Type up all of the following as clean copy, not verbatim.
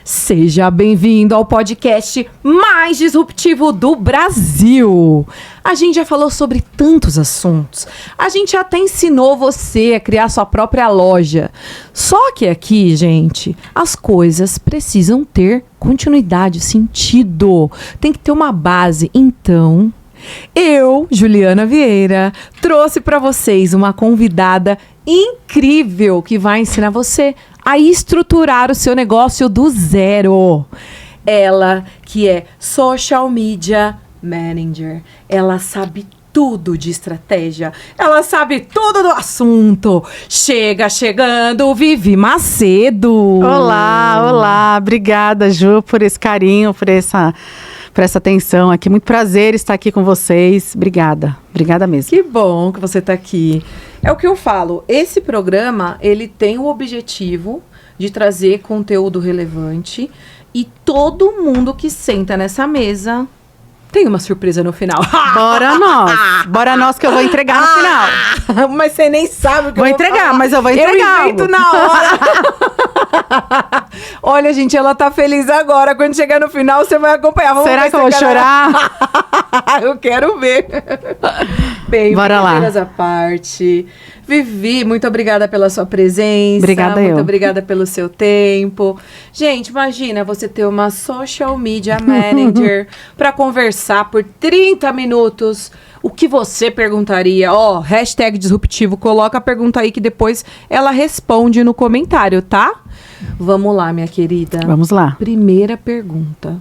Seja bem-vindo ao podcast mais disruptivo do Brasil. A gente já falou sobre tantos assuntos. A gente até ensinou você a criar sua própria loja. Só que aqui, gente, as coisas precisam ter continuidade, sentido. Tem que ter uma base. Então, eu, Juliana Vieira, trouxe para vocês uma convidada incrível que vai ensinar você a estruturar o seu negócio do zero. Ela que é Social Media Manager. Ela sabe tudo de estratégia. Ela sabe tudo do assunto. Chegando, Vivi Macedo. Olá. Obrigada, Ju, por esse carinho, por essa atenção aqui. Muito prazer estar aqui com vocês. Obrigada mesmo. Que bom que você está aqui. É o que eu falo, esse programa, ele tem o objetivo de trazer conteúdo relevante e todo mundo que senta nessa mesa tem uma surpresa no final. Bora nós que eu vou entregar no final. Mas você nem sabe o que vou entregar, falar. Mas eu vou entregar. Eu invento na hora. Olha, gente, ela tá feliz agora. Quando chegar no final, você vai acompanhar. Será que eu vou chorar? Eu quero ver. Bem, bora lá. À parte. Vivi, muito obrigada pela sua presença. Obrigada muito obrigada pelo seu tempo. Gente, imagina você ter uma Social Media Manager para conversar por 30 minutos. O que você perguntaria? Hashtag disruptivo, coloca a pergunta aí que depois ela responde no comentário, tá? Vamos lá, minha querida. Vamos lá. Primeira pergunta.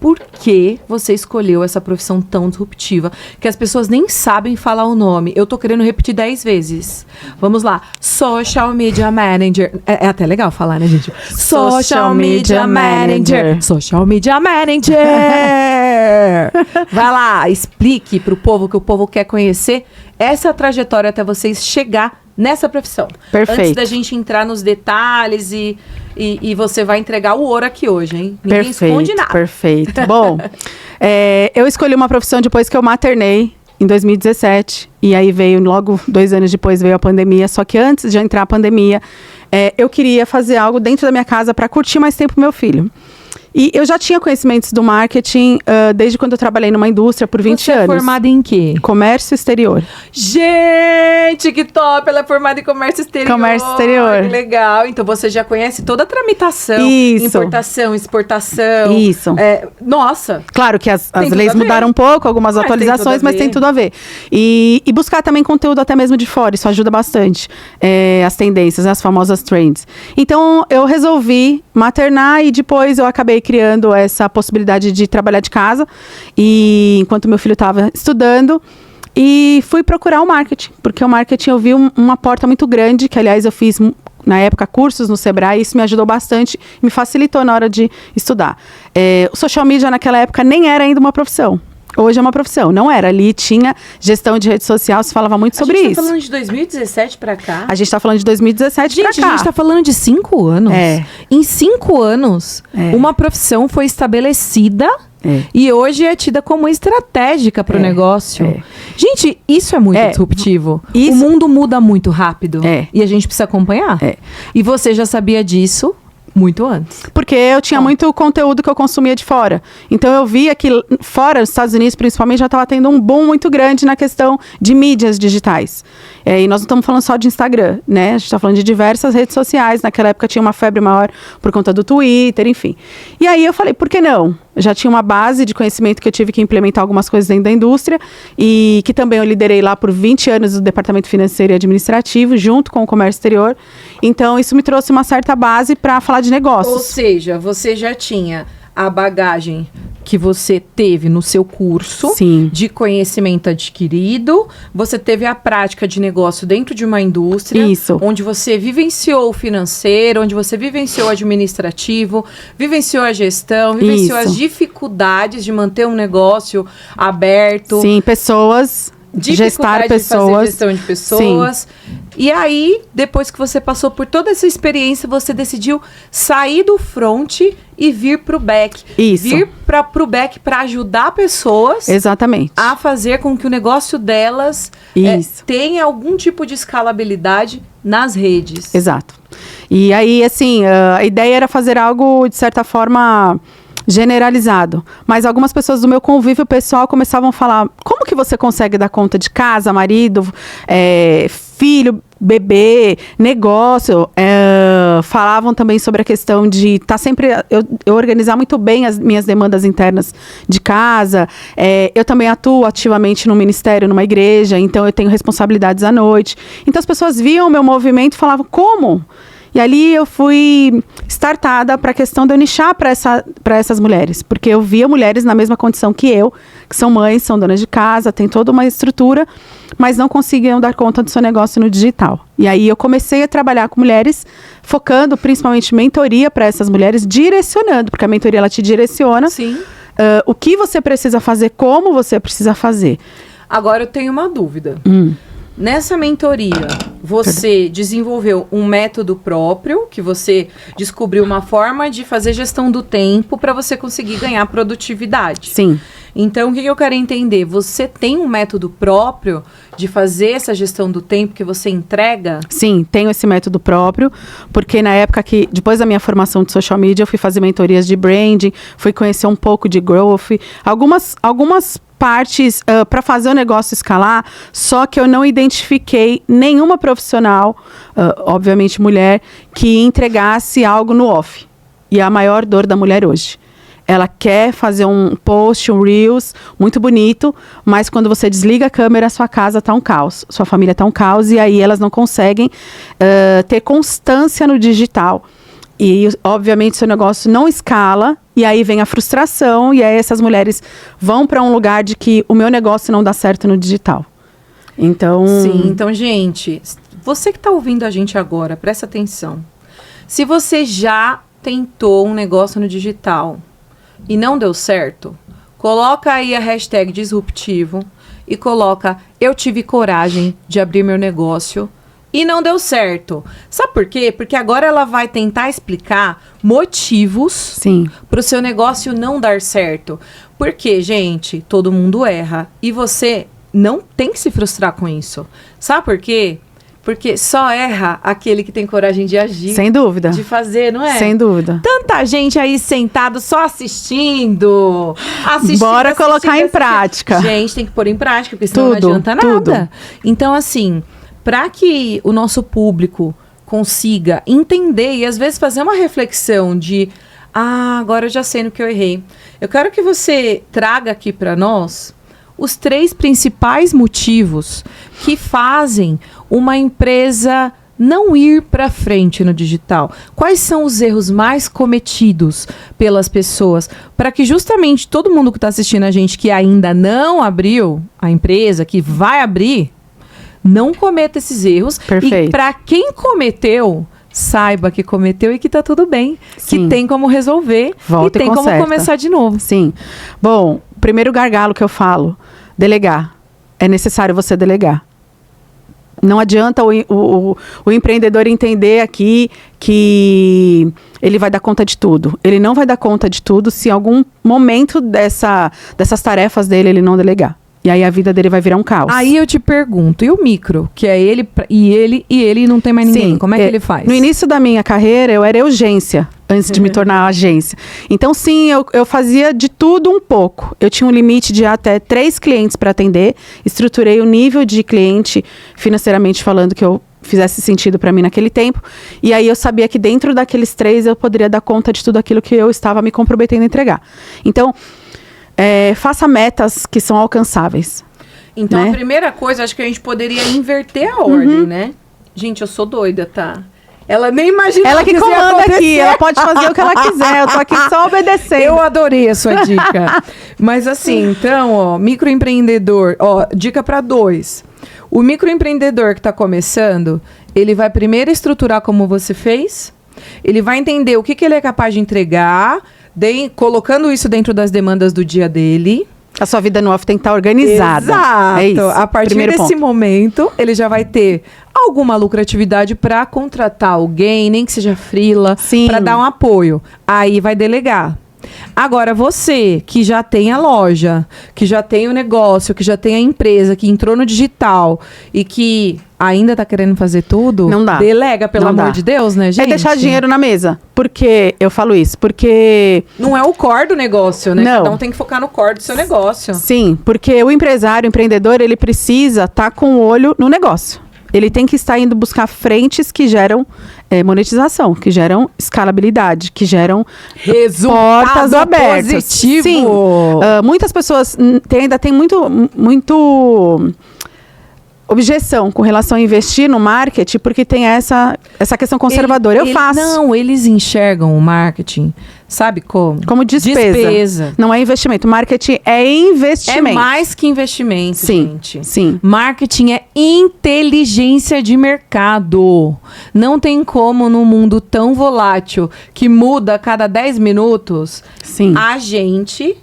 Por que você escolheu essa profissão tão disruptiva? Que as pessoas nem sabem falar o nome. Eu tô querendo repetir 10 vezes. Vamos lá. Social Media Manager. É até legal falar, né, gente? Social Media Manager. Social Media Manager. Vai lá, explique pro povo que o povo quer conhecer essa trajetória até vocês chegar nessa profissão. Perfeito. Antes da gente entrar nos detalhes e você vai entregar o ouro aqui hoje, hein? Ninguém esconde nada. Perfeito. Bom, eu escolhi uma profissão depois que eu maternei, em 2017. E aí logo 2 anos depois veio a pandemia. Só que antes de entrar a pandemia, eu queria fazer algo dentro da minha casa para curtir mais tempo com meu filho. E eu já tinha conhecimentos do marketing desde quando eu trabalhei numa indústria por 20 anos. Você é formada em quê? Comércio exterior. Gente, que top! Ela é formada em comércio exterior. Comércio exterior. Que legal. Então você já conhece toda a tramitação. Isso. Importação, exportação. Isso. Nossa. Claro que as leis mudaram um pouco, algumas atualizações, mas tem tudo a ver. E buscar também conteúdo até mesmo de fora, isso ajuda bastante. As tendências, as famosas trends. Então eu resolvi maternar e depois eu acabei criando essa possibilidade de trabalhar de casa e enquanto meu filho estava estudando e fui procurar o marketing, porque o marketing eu vi uma porta muito grande, que aliás eu fiz na época cursos no Sebrae, e isso me ajudou bastante, me facilitou na hora de estudar. O social media naquela época nem era ainda uma profissão. Hoje é uma profissão. Não era. Ali tinha gestão de rede social, se falava muito sobre isso. A gente tá falando de 2017 pra cá? A gente tá falando de 2017 pra cá. Gente, a gente tá falando de 5 anos. Em 5 anos, uma profissão foi estabelecida e hoje é tida como estratégica pro negócio. Gente, isso é muito disruptivo. O mundo muda muito rápido. E a gente precisa acompanhar. E você já sabia disso muito antes. Porque eu tinha muito conteúdo que eu consumia de fora. Então eu via que fora, nos Estados Unidos principalmente, já estava tendo um boom muito grande na questão de mídias digitais. E nós não estamos falando só de Instagram, né? A gente está falando de diversas redes sociais. Naquela época tinha uma febre maior por conta do Twitter, enfim. E aí eu falei, por que não? Eu já tinha uma base de conhecimento que eu tive que implementar algumas coisas dentro da indústria e que também eu liderei lá por 20 anos no departamento financeiro e administrativo, junto com o comércio exterior. Então, isso me trouxe uma certa base para falar de negócios. Ou seja, você já tinha a bagagem que você teve no seu curso de conhecimento adquirido, você teve a prática de negócio dentro de uma indústria, onde você vivenciou o financeiro, onde você vivenciou o administrativo, vivenciou a gestão, vivenciou as dificuldades de manter um negócio aberto. Sim, pessoas... gestar pessoas, de fazer gestão de pessoas. E aí, depois que você passou por toda essa experiência, você decidiu sair do front e vir pro back. Vir pro back para ajudar pessoas. Exatamente. A fazer com que o negócio delas tenha algum tipo de escalabilidade nas redes. Exato. E aí, assim, a ideia era fazer algo, de certa forma, generalizado. Mas algumas pessoas do meu convívio pessoal começavam a falar: como que você consegue dar conta de casa, marido, filho, bebê, negócio? Falavam também sobre a questão de estar sempre... Eu organizar muito bem as minhas demandas internas de casa. Eu também atuo ativamente no ministério, numa igreja, então eu tenho responsabilidades à noite. Então as pessoas viam o meu movimento e falavam: como? E ali eu fui startada para a questão de eu nichar para essas mulheres. Porque eu via mulheres na mesma condição que eu, que são mães, são donas de casa, tem toda uma estrutura, mas não conseguiam dar conta do seu negócio no digital. E aí eu comecei a trabalhar com mulheres, focando principalmente mentoria para essas mulheres, direcionando, porque a mentoria ela te direciona. Sim. O que você precisa fazer, como você precisa fazer. Agora eu tenho uma dúvida. Nessa mentoria, você desenvolveu um método próprio, que você descobriu uma forma de fazer gestão do tempo para você conseguir ganhar produtividade. Sim. Então, o que eu quero entender? Você tem um método próprio de fazer essa gestão do tempo que você entrega? Sim, tenho esse método próprio, porque na época que, depois da minha formação de social media, eu fui fazer mentorias de branding, fui conhecer um pouco de growth, algumas partes para fazer o negócio escalar, só que eu não identifiquei nenhuma profissional, obviamente mulher, que entregasse algo no off. E é a maior dor da mulher hoje. Ela quer fazer um post, um Reels, muito bonito, mas quando você desliga a câmera, sua casa está um caos, sua família está um caos, e aí elas não conseguem ter constância no digital. E, obviamente, seu negócio não escala, e aí vem a frustração, e aí essas mulheres vão para um lugar de que o meu negócio não dá certo no digital. Então... Sim, então, gente, você que está ouvindo a gente agora, presta atenção. Se você já tentou um negócio no digital e não deu certo, coloca aí a hashtag disruptivo e coloca: eu tive coragem de abrir meu negócio e não deu certo. Sabe por quê? Porque agora ela vai tentar explicar motivos para o seu negócio não dar certo. Porque, gente, todo mundo erra. E você não tem que se frustrar com isso. Sabe por quê? Porque só erra aquele que tem coragem de agir. Sem dúvida. De fazer, não é? Sem dúvida. Tanta gente aí sentado só assistindo. Bora colocar em prática. Gente, tem que pôr em prática, porque senão não adianta nada. Então, assim... Para que o nosso público consiga entender e às vezes fazer uma reflexão de: agora eu já sei no que eu errei. Eu quero que você traga aqui para nós os 3 principais motivos que fazem uma empresa não ir para frente no digital. Quais são os erros mais cometidos pelas pessoas, para que justamente todo mundo que está assistindo a gente, que ainda não abriu a empresa, que vai abrir, não cometa esses erros. Perfeito. E para quem cometeu, saiba que cometeu e que tá tudo bem. Sim. Que tem como resolver. Volta e tem como começar de novo. Sim. Bom, o primeiro gargalo que eu falo: delegar. É necessário você delegar. Não adianta o empreendedor entender aqui que ele vai dar conta de tudo. Ele não vai dar conta de tudo se em algum momento dessas tarefas dele ele não delegar. E aí a vida dele vai virar um caos. Aí eu te pergunto, e o micro? Que é ele e ele não tem mais ninguém. Sim, como é que ele faz? No início da minha carreira, eu era urgência, antes de me tornar agência. Então, sim, eu fazia de tudo um pouco. Eu tinha um limite de até 3 clientes para atender. Estruturei o nível de cliente, financeiramente falando, que eu fizesse sentido para mim naquele tempo. E aí eu sabia que dentro daqueles 3 eu poderia dar conta de tudo aquilo que eu estava me comprometendo a entregar. Então... faça metas que são alcançáveis. Então, né? A primeira coisa, acho que a gente poderia inverter a ordem, né? Gente, eu sou doida, tá? Ela nem imagina. Ela que comanda aqui, ela pode fazer o que ela quiser. Eu tô aqui só obedecendo. Eu adorei a sua dica. Mas assim, então, ó, microempreendedor, ó, dica para 2. O microempreendedor que tá começando, ele vai primeiro estruturar como você fez, ele vai entender o que ele é capaz de entregar, colocando isso dentro das demandas do dia dele. A sua vida no off tem que estar organizada. Exato. É isso. A partir desse momento, ele já vai ter alguma lucratividade para contratar alguém, nem que seja freela, para dar um apoio. Aí vai delegar. Agora, você que já tem a loja, que já tem o negócio, que já tem a empresa, que entrou no digital e que ainda tá querendo fazer tudo, Não dá. Delega, pelo Não amor dá. de Deus, né, gente? É deixar dinheiro na mesa. Por que eu falo isso? Porque... Não é o core do negócio, né? Não. Cada um tem que focar no core do seu negócio. Sim, porque o empresário, o empreendedor, ele precisa estar com o olho no negócio. Ele tem que estar indo buscar frentes que geram monetização, que geram escalabilidade, que geram Resultado portas abertas. positivo. Sim, muitas pessoas ainda tem muito objeção com relação a investir no marketing, porque tem essa questão conservadora. Eu faço. Não, eles enxergam o marketing, sabe como? Como despesa. Não é investimento. Marketing é investimento. É mais que investimento, Sim, gente. sim. Marketing é inteligência de mercado. Não tem como, num mundo tão volátil, que muda a cada 10 minutos, Sim. a gente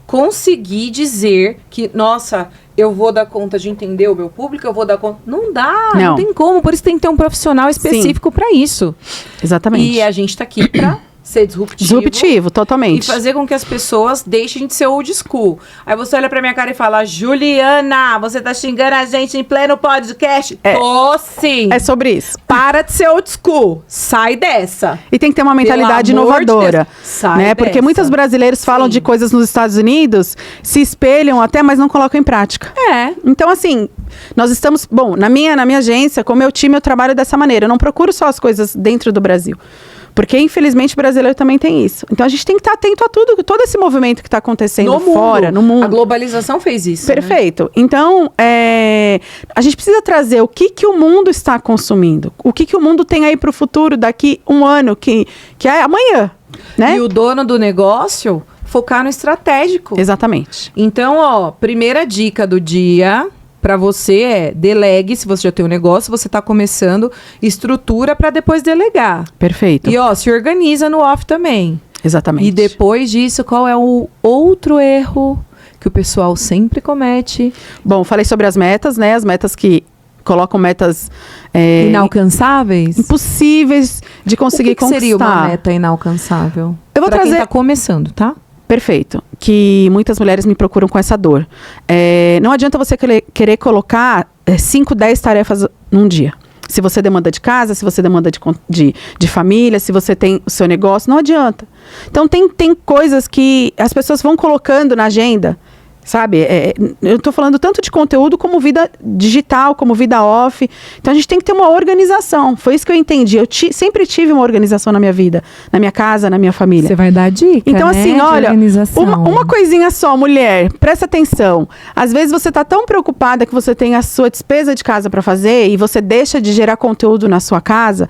conseguir dizer que, nossa, eu vou dar conta de entender o meu público, eu vou dar conta... Não dá, não tem como. Por isso tem que ter um profissional específico para isso. Exatamente. E a gente tá aqui pra ser disruptivo. Disruptivo, totalmente. E fazer com que as pessoas deixem de ser old school. Aí você olha pra minha cara e fala, Juliana, você tá xingando a gente em pleno podcast? Tô sim. É sobre isso. Para de ser old school. Sai dessa. E tem que ter uma mentalidade Pelo amor de inovadora. Deus, sai Né? Porque dessa. muitos brasileiros falam Sim. de coisas nos Estados Unidos, se espelham até, mas não colocam em prática. É. Então, assim, nós estamos... Bom, na minha agência, com o meu time, eu trabalho dessa maneira. Eu não procuro só as coisas dentro do Brasil. Porque, infelizmente, o brasileiro também tem isso. Então, a gente tem que estar atento a tudo, todo esse movimento que está acontecendo fora, no mundo. A globalização fez isso. Perfeito. Né? Então, a gente precisa trazer o que o mundo está consumindo. O que o mundo tem aí para o futuro, daqui um ano, que é amanhã. Né? E o dono do negócio focar no estratégico. Exatamente. Então, ó, primeira dica do dia para você é delegue, se você já tem um negócio, você tá começando, estrutura para depois delegar. Perfeito. E ó, se organiza no off também. Exatamente. E depois disso, qual é o outro erro que o pessoal sempre comete? Bom, falei sobre as metas, né? As metas que colocam metas inalcançáveis? Impossíveis de conseguir o que conquistar. seria uma meta inalcançável? Eu vou pra trazer... quem tá começando, tá? Perfeito. Que muitas mulheres me procuram com essa dor. Não adianta você querer colocar 5, 10 tarefas num dia. Se você demanda de casa, se você demanda de família, se você tem o seu negócio, não adianta. Então, tem coisas que as pessoas vão colocando na agenda, sabe? Eu estou falando tanto de conteúdo como vida digital, como vida off. Então, a gente tem que ter uma organização. Foi isso que eu entendi. Eu sempre tive uma organização na minha vida, na minha casa, na minha família. Você vai dar dica, então, né, assim, de olha, organização. uma coisinha só, mulher, presta atenção. Às vezes você tá tão preocupada que você tem a sua despesa de casa para fazer e você deixa de gerar conteúdo na sua casa.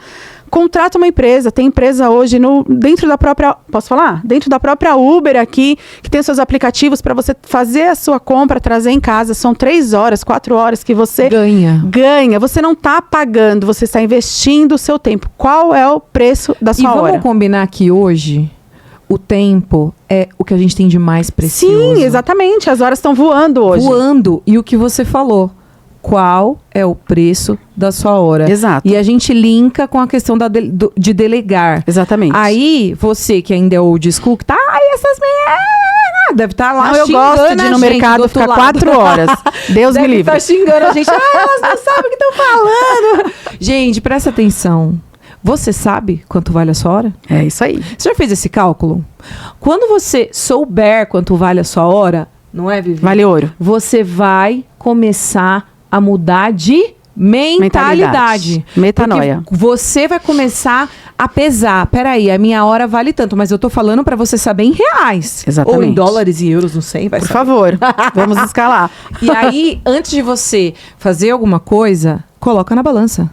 Contrata uma empresa. Tem empresa hoje dentro da própria... Posso falar? Dentro da própria Uber aqui, que tem os seus aplicativos para você fazer a sua compra, trazer em casa. São 3 horas, 4 horas que você... Ganha. Você não está pagando, você está investindo o seu tempo. Qual é o preço da sua hora? E vamos combinar que hoje o tempo é o que a gente tem de mais precioso. Sim, exatamente. As horas estão voando hoje. Voando. E o que você falou. Qual é o preço da sua hora? Exato. E a gente linka com a questão de delegar. Exatamente. Aí, você que ainda é old school, que tá, essas meninas, deve estar lá eu gosto de ir no mercado ficar 4 horas. Deus me livre. Deve estar xingando a gente. Elas não sabem o que estão falando. Gente, presta atenção. Você sabe quanto vale a sua hora? É isso aí. Você já fez esse cálculo? Quando você souber quanto vale a sua hora, não é, Vivi? Vale ouro. Você vai começar a mudar de mentalidade. Metanoia. Porque você vai começar a pesar. Peraí, a minha hora vale tanto, mas eu tô falando pra você saber em reais. Exatamente. Ou em dólares e euros, não sei. Vai Por saber. favor, vamos escalar. E aí, antes de você fazer alguma coisa, coloca na balança.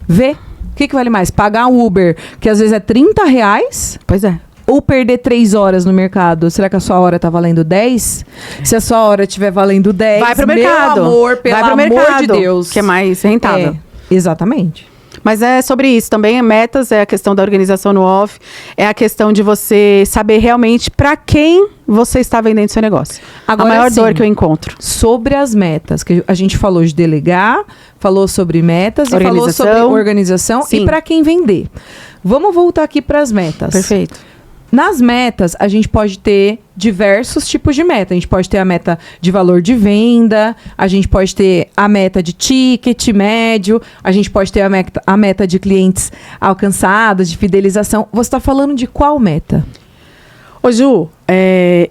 Vê. O que vale mais? Pagar um Uber, que às vezes é R$30? Pois é. Ou perder 3 horas no mercado? Será que a sua hora tá valendo 10? Se a sua hora estiver valendo 10, vai pro mercado. Meu amor, pelo vai pro amor mercado, de Deus. que é mais rentável. Exatamente. Mas é sobre isso também, metas, é a questão da organização no off, é a questão de você saber realmente para quem você está vendendo seu negócio. Agora, a maior sim, dor que eu encontro. Sobre as metas, que a gente falou de delegar, falou sobre metas e falou sobre organização Sim. e para quem vender. Vamos voltar aqui para as metas. Perfeito. Nas metas, a gente pode ter diversos tipos de meta. A gente pode ter a meta de valor de venda, a gente pode ter a meta de ticket médio, a gente pode ter a meta de clientes alcançados, de fidelização. Você está falando de qual meta? Ô Ju,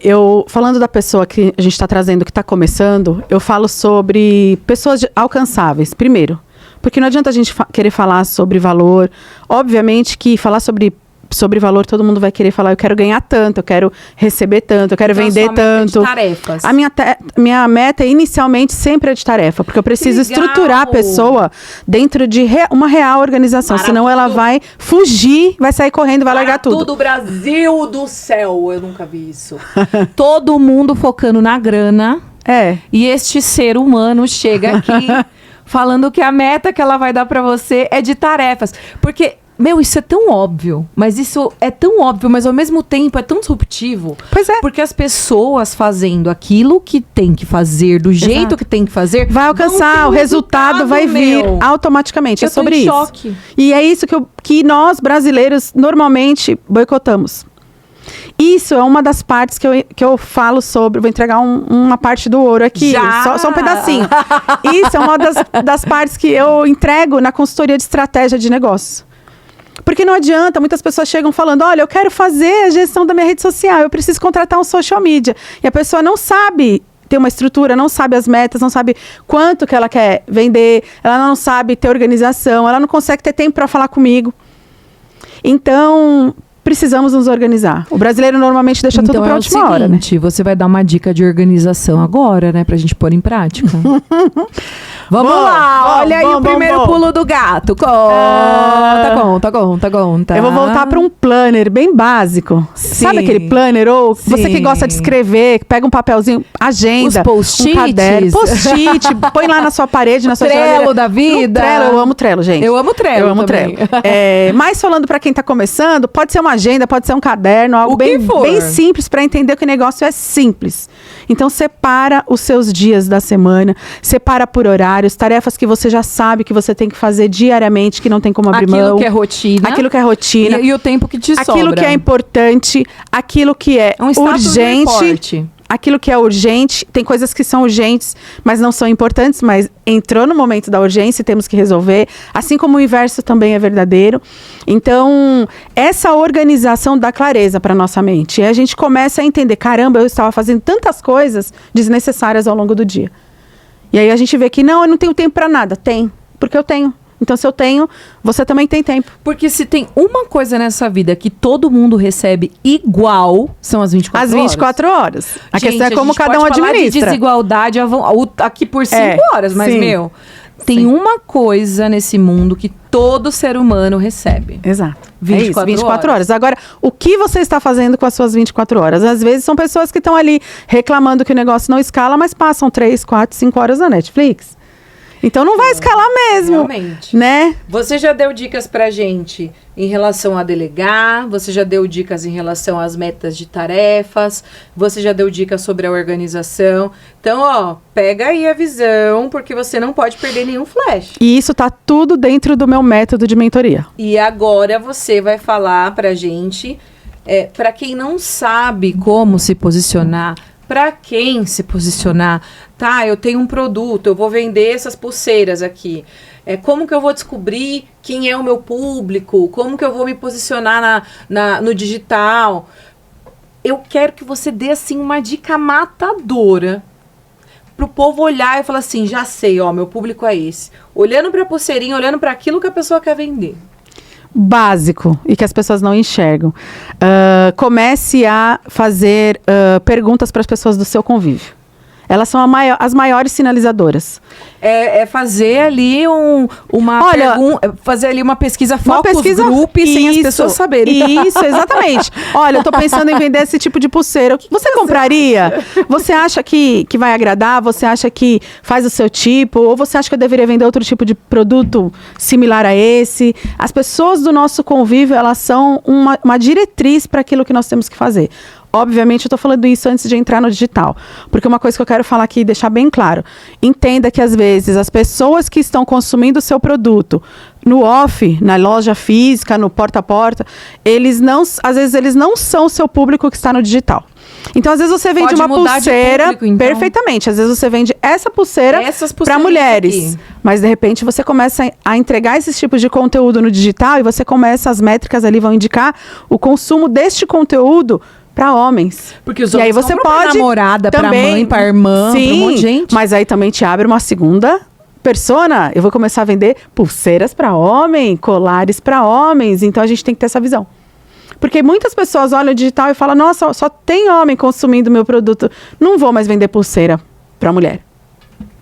eu falando da pessoa que a gente está trazendo, que está começando, eu falo sobre pessoas alcançáveis, primeiro. Porque não adianta a gente querer falar sobre valor. Obviamente que falar sobre valor, todo mundo vai querer falar, eu quero ganhar tanto, eu quero receber tanto, eu quero vender tanto. Meta de tarefas. A minha meta inicialmente sempre é de tarefa, porque eu preciso estruturar a pessoa dentro de uma real organização, senão ela vai fugir, vai sair correndo, vai largar tudo. Tudo, Brasil do céu, eu nunca vi isso. Todo mundo focando na grana. E este ser humano chega aqui falando que a meta que ela vai dar pra você é de tarefas. Porque isso é tão óbvio, mas ao mesmo tempo é tão disruptivo. Pois é. Porque as pessoas fazendo aquilo que tem que fazer, do jeito que tem que fazer, vai alcançar, o resultado vai vir automaticamente. É sobre isso. Choque. E é isso que nós, brasileiros, normalmente boicotamos. Isso é uma das partes que eu falo sobre. Vou entregar uma parte do ouro aqui. Só um pedacinho. Isso é uma das partes que eu entrego na consultoria de estratégia de negócio. Porque não adianta, muitas pessoas chegam falando, olha, eu quero fazer a gestão da minha rede social, eu preciso contratar um social media. E a pessoa não sabe ter uma estrutura, não sabe as metas, não sabe quanto que ela quer vender, ela não sabe ter organização, ela não consegue ter tempo para falar comigo. Então, precisamos nos organizar. O brasileiro normalmente deixa tudo para a última hora, né? Você vai dar uma dica de organização agora, né? Pra gente pôr em prática. Vamos lá, olha aí o primeiro pulo do gato. Conta. Eu vou voltar para um planner bem básico. Sim. Sabe aquele planner? Ou você que gosta de escrever, pega um papelzinho, agenda, post-its. Um caderno, post-it, põe lá na sua parede, na sua Trello da vida. Eu amo Trello, gente. Eu amo Trello também. Mas falando para quem tá começando, pode ser uma agenda, pode ser um caderno, algo bem simples para entender que o negócio é simples. Então, separa os seus dias da semana, separa por horários, tarefas que você já sabe que você tem que fazer diariamente, que não tem como abrir mão. Aquilo que é rotina. E o tempo que te sobra. Aquilo que é importante, aquilo que é urgente. Aquilo que é urgente, tem coisas que são urgentes, mas não são importantes, mas entrou no momento da urgência e temos que resolver. Assim como o inverso também é verdadeiro. Então, essa organização dá clareza para nossa mente. E a gente começa a entender, caramba, eu estava fazendo tantas coisas desnecessárias ao longo do dia. E aí a gente vê que, não, eu não tenho tempo para nada. Tem, porque eu tenho. Então, se eu tenho, você também tem tempo. Porque se tem uma coisa nessa vida que todo mundo recebe igual, são as 24 horas. As 24 horas. A questão é como cada um administra. A gente pode falar de desigualdade aqui por 5 horas, mas, tem uma coisa nesse mundo que todo ser humano recebe. Exato. 24 horas. Agora, o que você está fazendo com as suas 24 horas? Às vezes são pessoas que estão ali reclamando que o negócio não escala, mas passam 3, 4, 5 horas na Netflix. Então não vai escalar mesmo, realmente, né? Você já deu dicas pra gente em relação a delegar, você já deu dicas em relação às metas de tarefas, você já deu dicas sobre a organização. Então, pega aí a visão, porque você não pode perder nenhum flash. E isso tá tudo dentro do meu método de mentoria. E agora você vai falar pra gente, pra quem não sabe como se posicionar, para quem se posicionar, tá, eu tenho um produto, eu vou vender essas pulseiras aqui. Como que eu vou descobrir quem é o meu público? Como que eu vou me posicionar no digital? Eu quero que você dê, assim, uma dica matadora pro povo olhar e falar assim, já sei, meu público é esse. Olhando pra pulseirinha, olhando para aquilo que a pessoa quer vender. Básico e que as pessoas não enxergam. Comece a fazer perguntas para as pessoas do seu convívio. Elas são as maiores sinalizadoras. Fazer ali fazer ali uma pesquisa focus group sem as pessoas saberem. Isso, exatamente. Olha, eu tô pensando em vender esse tipo de pulseira. Você compraria? Você acha que vai agradar? Você acha que faz o seu tipo? Ou você acha que eu deveria vender outro tipo de produto similar a esse? As pessoas do nosso convívio, elas são uma diretriz para aquilo que nós temos que fazer. obviamente eu tô falando isso antes de entrar no digital, porque uma coisa que eu quero falar aqui e deixar bem claro, entenda que às vezes as pessoas que estão consumindo o seu produto no off, na loja física, no porta a porta, às vezes eles não são o seu público que está no digital. Então, às vezes você vende Pode uma mudar de pulseira, público, então. perfeitamente. Às vezes você vende essa pulseira Essas para pulseirinhas mulheres. aqui. Mas, de repente, você começa a entregar esses tipos de conteúdo no digital e você começa, as métricas ali vão indicar o consumo deste conteúdo para homens. Porque os e aí homens você compram pra pode namorada, pra também, mãe, pra irmã, pra um monte de gente. mas aí também te abre uma segunda persona. Eu vou começar a vender pulseiras para homem, colares para homens. Então, a gente tem que ter essa visão. Porque muitas pessoas olham o digital e falam, nossa, só tem homem consumindo meu produto. Não vou mais vender pulseira para mulher.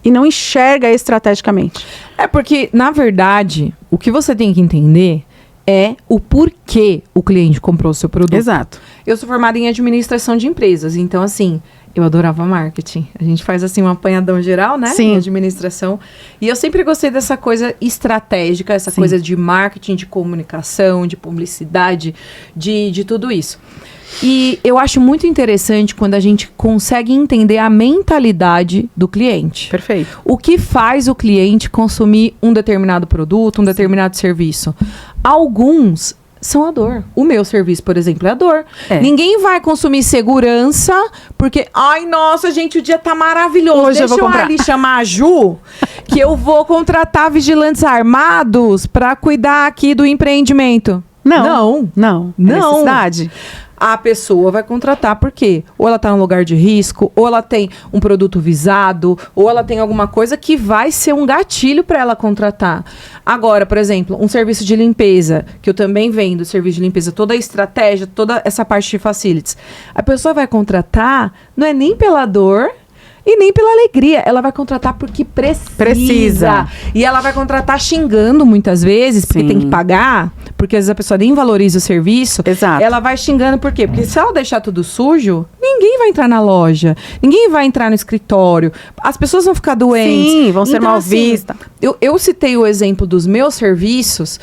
E não enxerga estrategicamente. É porque, na verdade, o que você tem que entender é o porquê o cliente comprou o seu produto. Exato. Eu sou formada em administração de empresas, então assim, eu adorava marketing. A gente faz assim um apanhadão geral, né? Sim. Em administração. E eu sempre gostei dessa coisa estratégica, essa Sim. coisa de marketing, de comunicação, de publicidade, de tudo isso. E eu acho muito interessante quando a gente consegue entender a mentalidade do cliente. Perfeito. O que faz o cliente consumir um determinado produto, um determinado serviço? Alguns são a dor. O meu serviço, por exemplo, é a dor. É. Ninguém vai consumir segurança porque, ai, nossa, gente, o dia tá maravilhoso. Hoje eu Deixa vou eu comprar. ali chamar a Ju, que eu vou contratar vigilantes armados para cuidar aqui do empreendimento. Não. Não. Não. É necessidade. A pessoa vai contratar por quê? Ou ela está num lugar de risco, ou ela tem um produto visado, ou ela tem alguma coisa que vai ser um gatilho para ela contratar. Agora, por exemplo, um serviço de limpeza, que eu também vendo, serviço de limpeza, toda a estratégia, toda essa parte de facilities. A pessoa vai contratar, não é nem pela dor e nem pela alegria. Ela vai contratar porque precisa. E ela vai contratar xingando muitas vezes, porque Sim. tem que pagar, porque às vezes a pessoa nem valoriza o serviço. Exato. Ela vai xingando por quê? Porque se ela deixar tudo sujo, ninguém vai entrar na loja, ninguém vai entrar no escritório, as pessoas vão ficar doentes. Sim, vão ser Então, mal assim, vistas. eu citei o exemplo dos meus serviços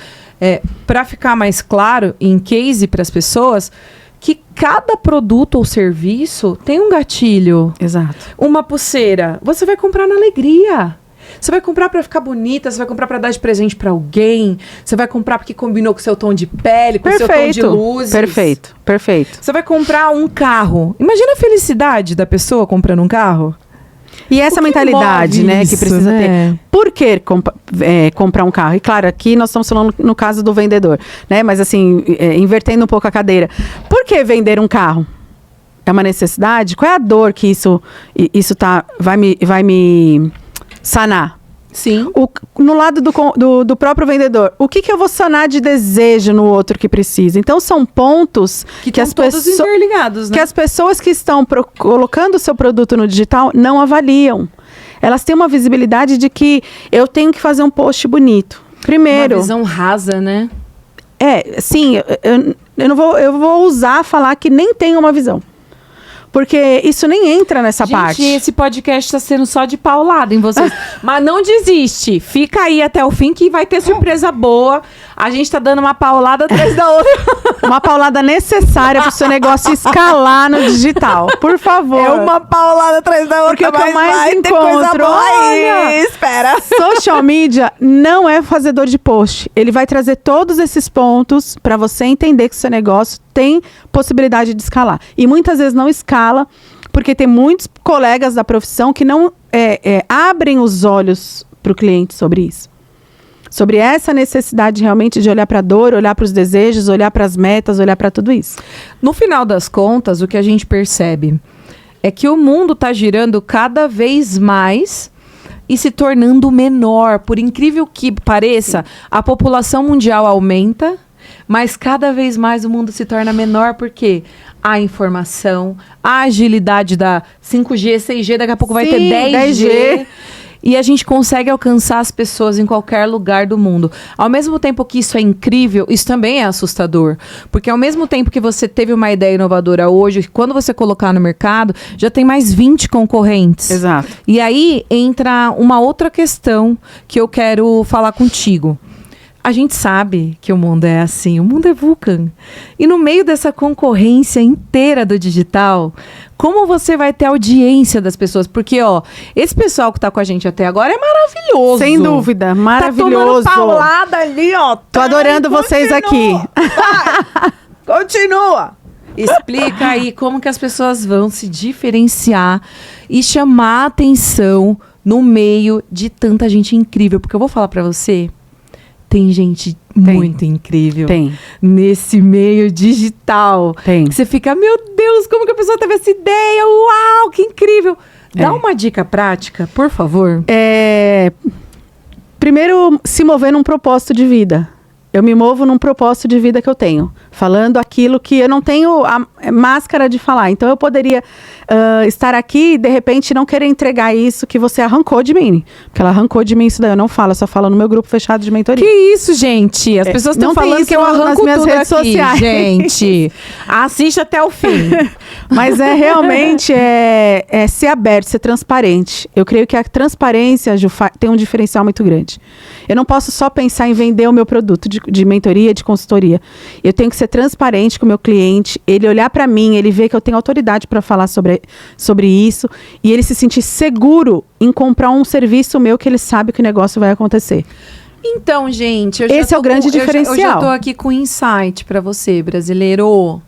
para ficar mais claro em case para as pessoas que cada produto ou serviço tem um gatilho. Exato. Uma pulseira, você vai comprar na alegria. Você vai comprar pra ficar bonita, você vai comprar pra dar de presente pra alguém, você vai comprar porque combinou com o seu tom de pele, com o seu tom de luzes. Perfeito, perfeito. Você vai comprar um carro. Imagina a felicidade da pessoa comprando um carro. E essa O que mentalidade, move né, isso, que precisa né? ter. Por que comprar um carro? E claro, aqui nós estamos falando no caso do vendedor, né? Mas assim, invertendo um pouco a cadeira. Por que vender um carro? É uma necessidade? Qual é a dor que isso vai me sanar? Sim. No lado do próprio vendedor, o que eu vou sanar de desejo no outro que precisa? Então, são pontos que as todos pessoas... interligados, né? Que as pessoas que estão colocando o seu produto no digital não avaliam. Elas têm uma visibilidade de que eu tenho que fazer um post bonito. Primeiro... Uma visão rasa, né? Sim, eu vou ousar falar que nem tem uma visão. Porque isso nem entra nessa parte. Gente, esse podcast está sendo só de paulada em vocês. Mas não desiste. Fica aí até o fim que vai ter surpresa boa. A gente tá dando uma paulada atrás da outra. Uma paulada necessária para o seu negócio escalar no digital. Por favor. É uma paulada atrás da outra. Porque o que eu mais encontro... Olha, espera. Social media não é fazedor de post. Ele vai trazer todos esses pontos para você entender que o seu negócio tem possibilidade de escalar. E muitas vezes não escala, porque tem muitos colegas da profissão que não abrem os olhos para o cliente sobre isso. Sobre essa necessidade realmente de olhar para a dor, olhar para os desejos, olhar para as metas, olhar para tudo isso. No final das contas, o que a gente percebe é que o mundo está girando cada vez mais e se tornando menor. Por incrível que pareça, a população mundial aumenta, mas cada vez mais o mundo se torna menor porque a informação, a agilidade da 5G, 6G, daqui a pouco vai ter 10G. E a gente consegue alcançar as pessoas em qualquer lugar do mundo. Ao mesmo tempo que isso é incrível, isso também é assustador. Porque ao mesmo tempo que você teve uma ideia inovadora hoje, quando você colocar no mercado, já tem mais 20 concorrentes. Exato. E aí entra uma outra questão que eu quero falar contigo. A gente sabe que o mundo é assim, o mundo é VUCA. E no meio dessa concorrência inteira do digital, como você vai ter audiência das pessoas? Porque, ó, esse pessoal que tá com a gente até agora é maravilhoso. Sem dúvida, maravilhoso. Tá tomando paulada ali, ó. Tô adorando vocês aqui. Vai, continua. Explica aí como que as pessoas vão se diferenciar e chamar a atenção no meio de tanta gente incrível. Porque eu vou falar pra você, tem gente muito incrível nesse meio digital. Tem. Que você fica, meu Deus, como que a pessoa teve essa ideia? Uau, que incrível. Dá uma dica prática, por favor. Primeiro, se mover num propósito de vida. Eu me movo num propósito de vida que eu tenho. Falando aquilo que eu não tenho a máscara de falar. Então, eu poderia estar aqui e, de repente, não querer entregar isso que você arrancou de mim. Porque ela arrancou de mim isso daí. Eu não falo, eu só falo no meu grupo fechado de mentoria. Que isso, gente? As pessoas estão falando que eu arranco minhas tudo redes aqui, sociais. gente. Assiste até o fim. Mas realmente ser aberto, ser transparente. Eu creio que a transparência, Ju, tem um diferencial muito grande. Eu não posso só pensar em vender o meu produto de mentoria, de consultoria. Eu tenho que ser transparente com o meu cliente, ele olhar para mim, ele ver que eu tenho autoridade para falar sobre isso e ele se sentir seguro em comprar um serviço meu que ele sabe que o negócio vai acontecer. Então, gente, esse é o grande diferencial. Eu já tô aqui com insight para você, brasileiro.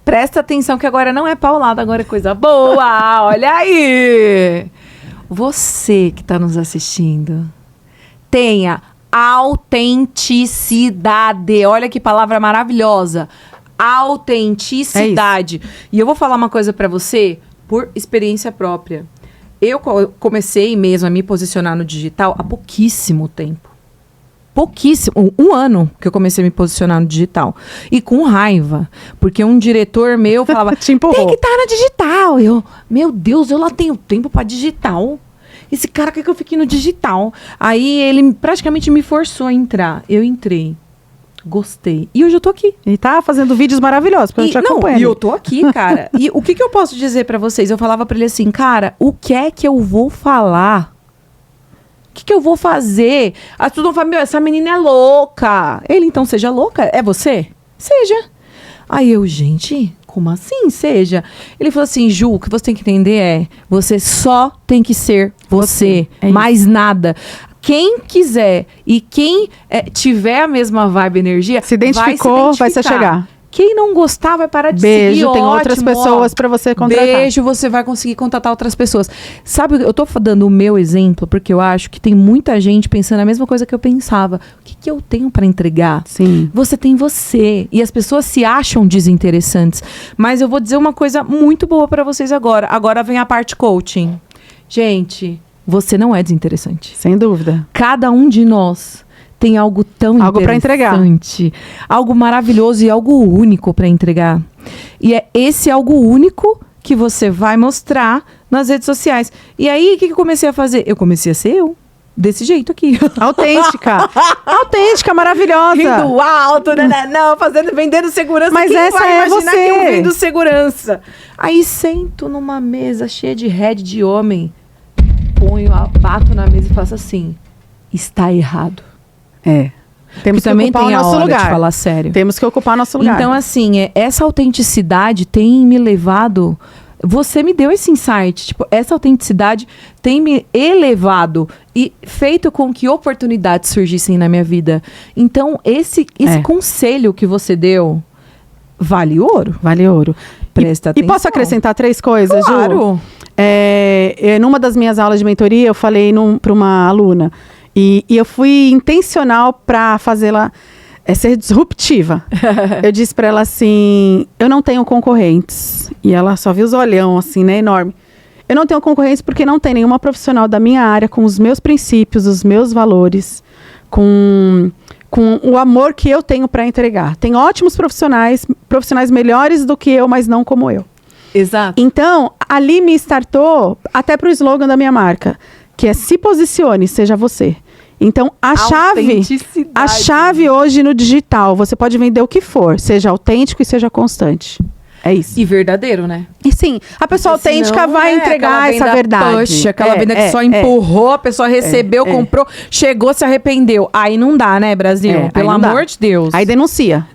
Presta atenção que agora não é paulada, agora é coisa boa. Olha aí! Você que tá nos assistindo, tenha autenticidade. Olha que palavra maravilhosa. Autenticidade. E eu vou falar uma coisa pra você por experiência própria. Eu comecei mesmo a me posicionar no digital há pouquíssimo tempo. Pouquíssimo. Um ano que eu comecei a me posicionar no digital. E com raiva. Porque um diretor meu falava, te empurrou. Tem que estar na digital. Eu, meu Deus, eu lá tenho tempo pra digital. Esse cara quer que eu fique no digital. Aí ele praticamente me forçou a entrar. Eu entrei. Gostei. E hoje eu tô aqui. E tá fazendo vídeos maravilhosos pra eu te acompanhar. E eu tô aqui, cara. E o que eu posso dizer pra vocês? Eu falava pra ele assim, cara, o que é que eu vou falar? O que eu vou fazer? As pessoas vão falar, meu, essa menina é louca. Ele, então, seja louca? É você? Seja. Aí eu, gente, como assim seja? Ele falou assim, Ju, o que você tem que entender é, você só tem que ser você. Mais nada. Quem quiser e quem tiver a mesma vibe e energia, se identificou, vai se chegar. Quem não gostar vai parar de seguir. Beijo, tem outras pessoas para você contratar. Beijo, você vai conseguir contatar outras pessoas. Sabe, eu tô dando o meu exemplo porque eu acho que tem muita gente pensando a mesma coisa que eu pensava. O que eu tenho para entregar? Sim. Você tem você. E as pessoas se acham desinteressantes. Mas eu vou dizer uma coisa muito boa para vocês agora. Agora vem a parte coaching. Gente, você não é desinteressante. Sem dúvida. Cada um de nós tem algo tão interessante, para entregar, algo maravilhoso e algo único para entregar. E é esse algo único que você vai mostrar nas redes sociais. E aí, o que eu comecei a fazer? Eu comecei a ser eu. Desse jeito aqui. Autêntica. Autêntica, maravilhosa. Rindo alto, não, vendendo segurança. Mas quem essa vai imaginar você. Que eu vendo segurança? Aí sento numa mesa cheia de head de homem, bato na mesa e faço assim, está errado. Temos que também ocupar tem o nosso lugar. De falar sério. Temos que ocupar nosso lugar. Então, assim, essa autenticidade tem me levado... Você me deu esse insight. Tipo, essa autenticidade tem me elevado e feito com que oportunidades surgissem na minha vida. Então, esse conselho que você deu vale ouro? Vale ouro. Presta atenção. E posso acrescentar 3 coisas, Ju? Numa das minhas aulas de mentoria, eu falei para uma aluna... E eu fui intencional para fazê-la ser disruptiva. Eu disse para ela assim, eu não tenho concorrentes. E ela só viu os olhão assim, né, enorme. Eu não tenho concorrentes porque não tem nenhuma profissional da minha área com os meus princípios, os meus valores, com o amor que eu tenho para entregar. Tem ótimos profissionais melhores do que eu, mas não como eu. Exato. Então, ali me startou até para o slogan da minha marca, que é se posicione, seja você. Então, a chave hoje no digital, você pode vender o que for, seja autêntico e seja constante. É isso. E verdadeiro, né? E sim, a pessoa Porque autêntica senão, vai entregar essa verdade. Push, aquela venda que só empurrou, a pessoa recebeu, comprou, chegou, se arrependeu. Aí não dá, né, Brasil? Pelo amor de Deus. Aí denuncia.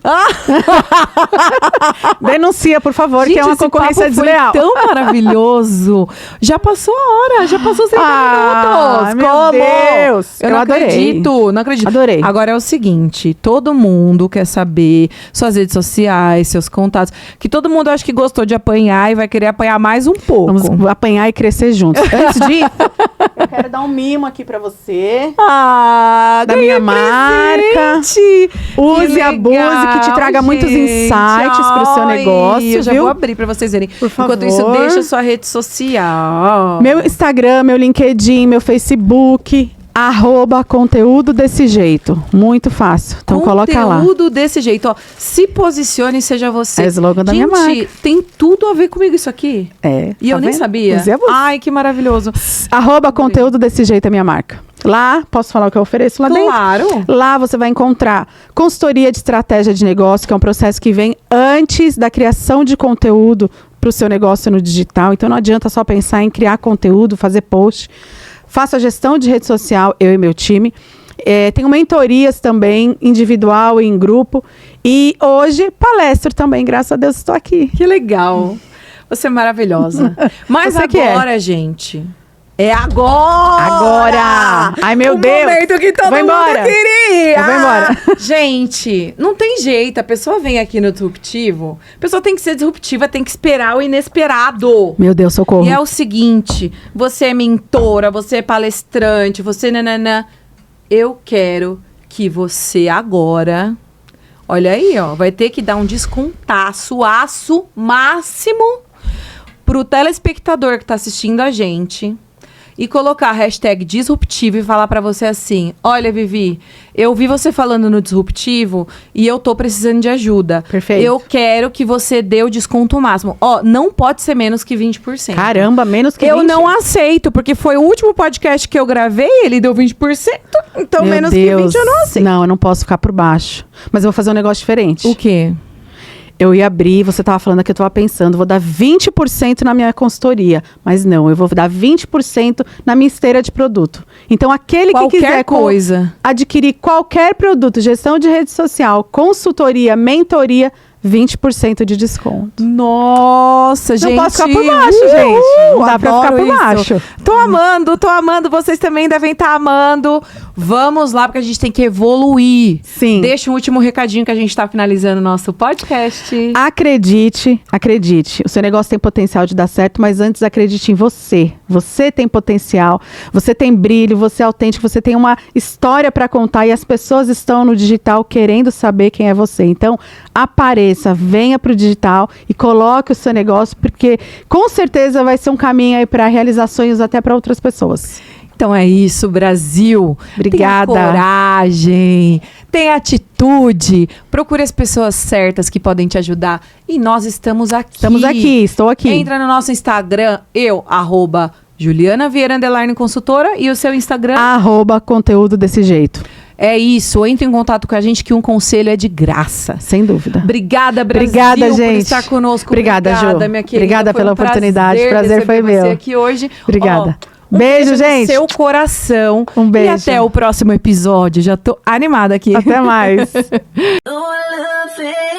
Denuncia, por favor, Gente, que é uma esse concorrência papo foi desleal. tão maravilhoso. Já passou a hora, já passou 30 minutos. Meu Como? Deus, Eu não adorei. acredito, não acredito. Adorei. Agora é o seguinte, todo mundo quer saber suas redes sociais, seus contatos, que todo mundo acho que gostou de apanhar e vai querer apanhar mais um pouco. Vamos apanhar e crescer juntos. Antes de ir, eu quero dar um mimo aqui pra você. Da minha marca. Use, abuse, que te traga muitos insights pro seu negócio, Eu já viu? vou abrir pra vocês verem. Por favor. Enquanto isso, deixa sua rede social. Meu Instagram, meu LinkedIn, meu Facebook, @conteúdo desse jeito. Muito fácil. Então coloca lá. Conteúdo desse jeito, ó. Se posicione e seja você. É o slogan da minha marca. Tem tudo a ver comigo isso aqui. E eu nem sabia. Use e abuse. Ai, que maravilhoso. @conteúdo desse jeito é minha marca. Lá, posso falar o que eu ofereço lá dentro? Claro. Lá você vai encontrar consultoria de estratégia de negócio, que é um processo que vem antes da criação de conteúdo para o seu negócio no digital. Então não adianta só pensar em criar conteúdo, fazer post. Faço a gestão de rede social, eu e meu time. Tenho mentorias também, individual e em grupo. E hoje, palestro também, graças a Deus, estou aqui. Que legal. Você é maravilhosa. Mas Você que agora, gente... É agora! Agora! Ai, meu Deus! O momento que todo Vou mundo embora. queria! Eu vou embora. Gente, não tem jeito. A pessoa vem aqui no Disruptivo. A pessoa tem que ser disruptiva, tem que esperar o inesperado. Meu Deus, socorro. E é o seguinte, você é mentora, você é palestrante, você nananã. Eu quero que você agora... Olha aí, ó. Vai ter que dar um descontaço, aço máximo pro telespectador que tá assistindo a gente. E colocar a hashtag disruptivo e falar pra você assim: olha, Vivi, eu vi você falando no Disruptivo e eu tô precisando de ajuda. Perfeito. Eu quero que você dê o desconto máximo. Ó, não pode ser menos que 20%. Caramba, menos que Eu 20? não aceito, porque foi o último podcast que eu gravei, ele deu 20%. Então, Meu menos Deus. que 20 eu não aceito. Não, eu não posso ficar por baixo. Mas eu vou fazer um negócio diferente. O quê? Eu ia abrir, você tava falando aqui, eu tava pensando, vou dar 20% na minha consultoria. Mas não, eu vou dar 20% na minha esteira de produto. Então, aquele que quiser adquirir qualquer produto, gestão de rede social, consultoria, mentoria, 20% de desconto. Nossa, gente. Não posso ficar por baixo, gente. Não dá pra ficar por baixo. Tô amando. Vocês também devem estar amando. Vamos lá, porque a gente tem que evoluir. Sim. Deixa um último recadinho que a gente tá finalizando o nosso podcast. Acredite. O seu negócio tem potencial de dar certo, mas antes acredite em você. Você tem potencial, você tem brilho, você é autêntico, você tem uma história para contar e as pessoas estão no digital querendo saber quem é você. Então, apareça, venha pro digital e coloque o seu negócio, porque com certeza vai ser um caminho aí para realizar sonhos até para outras pessoas. Então é isso, Brasil. Obrigada. Tenha coragem, tenha atitude, procure as pessoas certas que podem te ajudar. E nós estamos aqui. Estou aqui. Entra no nosso Instagram, @Juliana Vieira _consultora, e o seu Instagram? @conteúdo desse jeito. É isso, entre em contato com a gente que um conselho é de graça. Sem dúvida. Obrigada, Brasil, Obrigada, gente. por estar conosco. Obrigada, Ju. Minha querida. Obrigada foi pela oportunidade. Prazer foi receber meu. você aqui hoje. Obrigada. Ó, beijo, gente. no seu coração. Um beijo. E até o próximo episódio. Já tô animada aqui. Até mais. Oh, I love it.